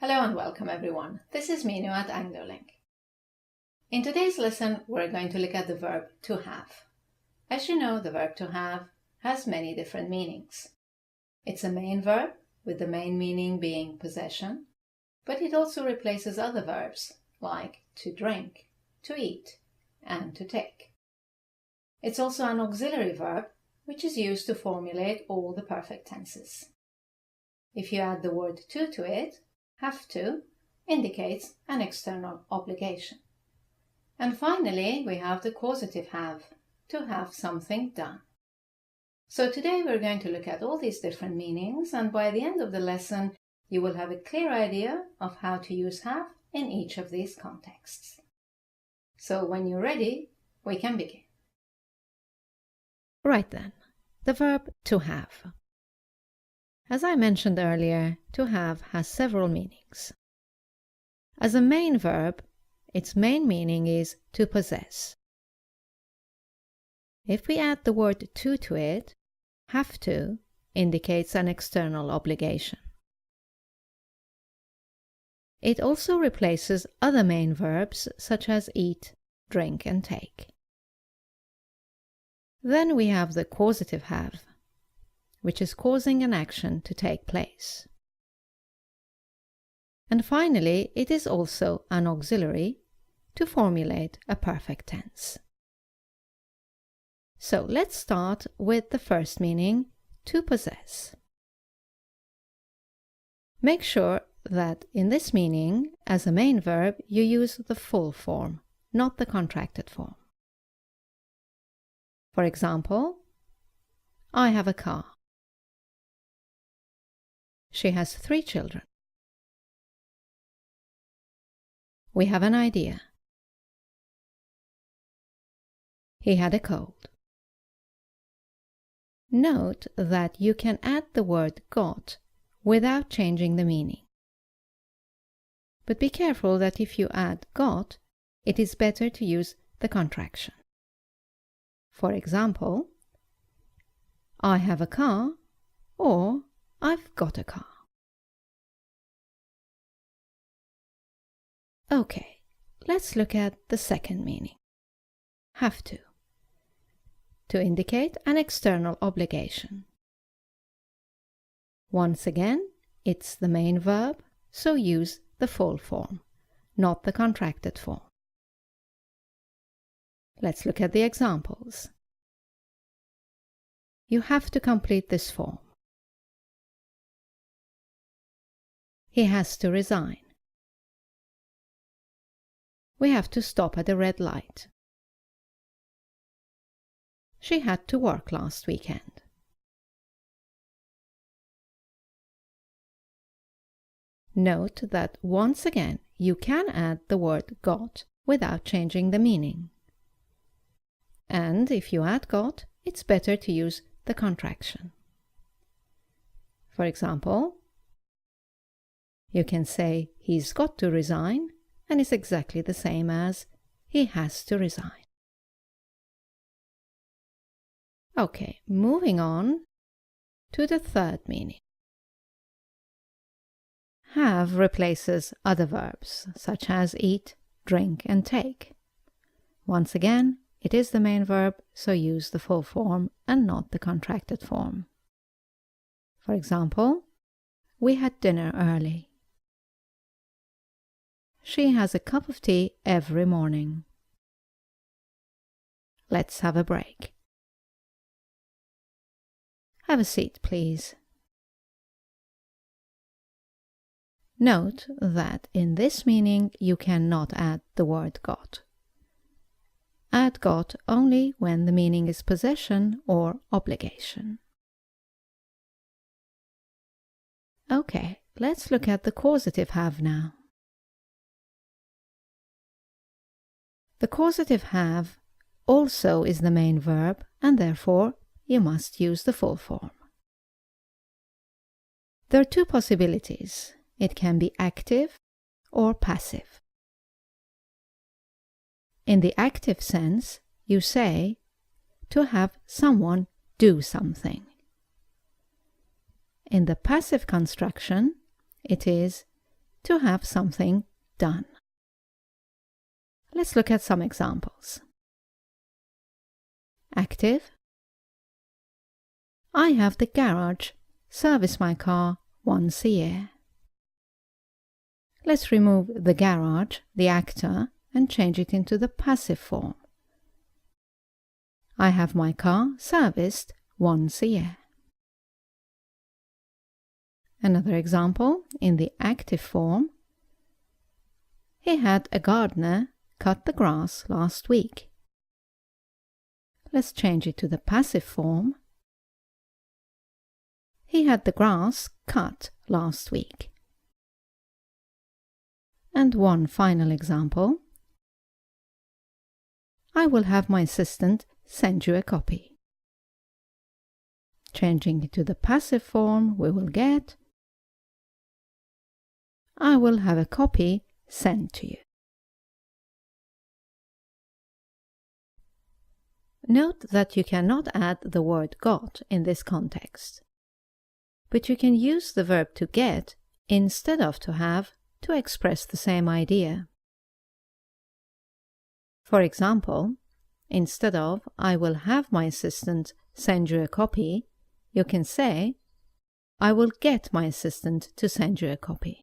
Hello and welcome everyone. This is Minu at AngloLink. In today's lesson, we're going to look at the verb to have. As you know, the verb to have has many different meanings. It's a main verb, with the main meaning being possession, but it also replaces other verbs like to drink, to eat, and to take. It's also an auxiliary verb, which is used to formulate all the perfect tenses. If you add the word to it, have to indicates an external obligation. And finally, we have the causative have, to have something done. So today we're going to look at all these different meanings, and by the end of the lesson, you will have a clear idea of how to use have in each of these contexts. So when you're ready, we can begin. Right then, the verb to have. As I mentioned earlier, to have has several meanings. As a main verb, its main meaning is to possess. If we add the word to it, have to indicates an external obligation. It also replaces other main verbs such as eat, drink, and take. Then we have the causative have, which is causing an action to take place. And finally, it is also an auxiliary to formulate a perfect tense. So let's start with the first meaning, to possess. Make sure that in this meaning, as a main verb, you use the full form, not the contracted form. For example, I have a car. She has 3 children. We have an idea. He had a cold. Note that you can add the word got without changing the meaning. But be careful that if you add got, it is better to use the contraction. For example, I have a car, or I've got a car. Okay, let's look at the second meaning, have to indicate an external obligation. Once again, it's the main verb, so use the full form, not the contracted form. Let's look at the examples. You have to complete this form. He has to resign. We have to stop at a red light. She had to work last weekend. Note that once again you can add the word got without changing the meaning. And if you add got, it's better to use the contraction. For example, you can say he's got to resign, and it's exactly the same as he has to resign. Okay, moving on to the third meaning. Have replaces other verbs such as eat, drink, and take. Once again, it is the main verb, so use the full form and not the contracted form. For example, we had dinner early. She has a cup of tea every morning. Let's have a break. Have a seat, please. Note that in this meaning you cannot add the word got. Add got only when the meaning is possession or obligation. Okay, let's look at the causative have now. The causative have also is the main verb, and therefore you must use the full form. There are 2 possibilities. It can be active or passive. In the active sense, you say to have someone do something. In the passive construction, it is to have something done. Let's look at some examples. Active. I have the garage service my car once a year. Let's remove the garage, the actor, and change it into the passive form. I have my car serviced once a year. Another example, in the active form, he had a gardener cut the grass last week. Let's change it to the passive form. He had the grass cut last week. And one final example. I will have my assistant send you a copy. Changing it to the passive form, we will get I will have a copy sent to you. Note that you cannot add the word got in this context, but you can use the verb to get instead of to have to express the same idea. For example, instead of I will have my assistant send you a copy, you can say I will get my assistant to send you a copy.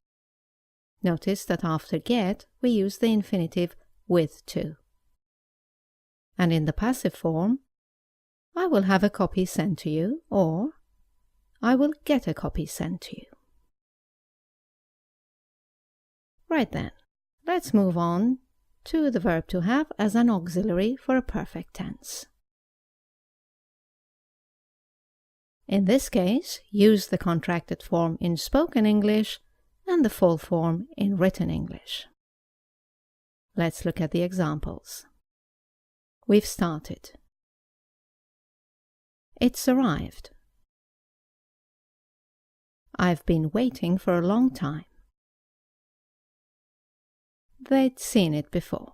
Notice that after get we use the infinitive with to. And in the passive form, I will have a copy sent to you, or I will get a copy sent to you. Right then, let's move on to the verb to have as an auxiliary for a perfect tense. In this case, use the contracted form in spoken English and the full form in written English. Let's look at the examples. We've started. It's arrived. I've been waiting for a long time. They'd seen it before.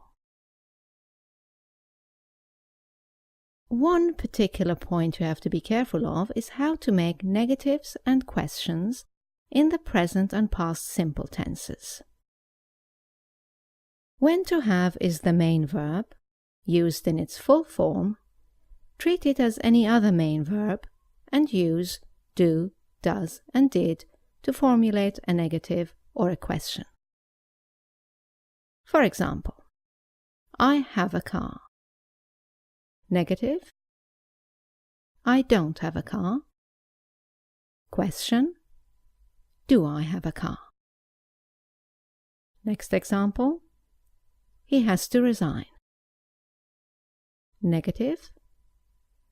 One particular point you have to be careful of is how to make negatives and questions in the present and past simple tenses. When to have is the main verb, used in its full form, treat it as any other main verb and use do, does, and did to formulate a negative or a question. For example, I have a car. Negative. I don't have a car. Question. Do I have a car? Next example. He has to resign. Negative.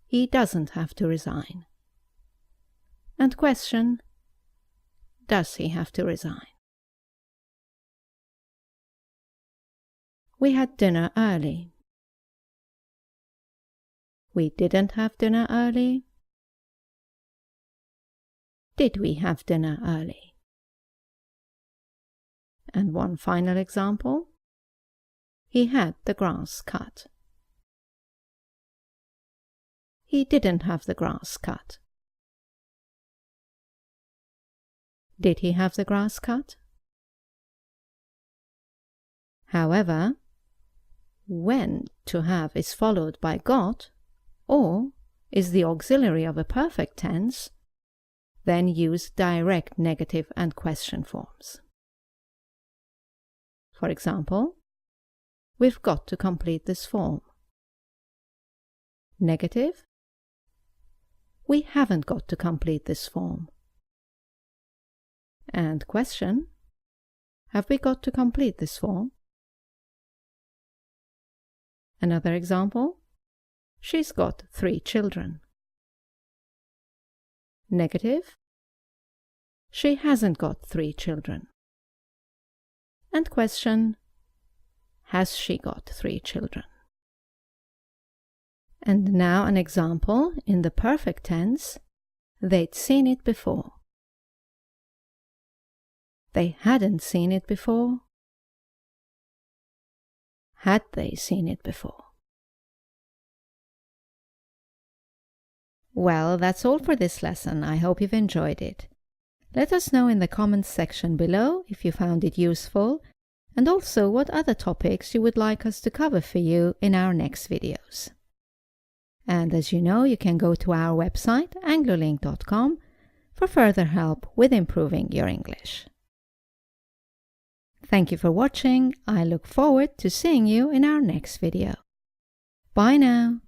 He doesn't have to resign. And question. Does he have to resign? We had dinner early. We didn't have dinner early. Did we have dinner early? And one final example. He had the grass cut. He didn't have the grass cut. Did he have the grass cut? However, when to have is followed by got, or is the auxiliary of a perfect tense, then use direct negative and question forms. For example, we've got to complete this form. Negative. We haven't got to complete this form. And question. Have we got to complete this form? Another example. She's got 3 children. Negative. She hasn't got 3 children. And question. Has she got 3 children? And now an example in the perfect tense. They'd seen it before. They hadn't seen it before. Had they seen it before? Well, that's all for this lesson. I hope you've enjoyed it. Let us know in the comments section below if you found it useful, and also what other topics you would like us to cover for you in our next videos. And as you know, you can go to our website anglolink.com for further help with improving your English. Thank you for watching. I look forward to seeing you in our next video. Bye now.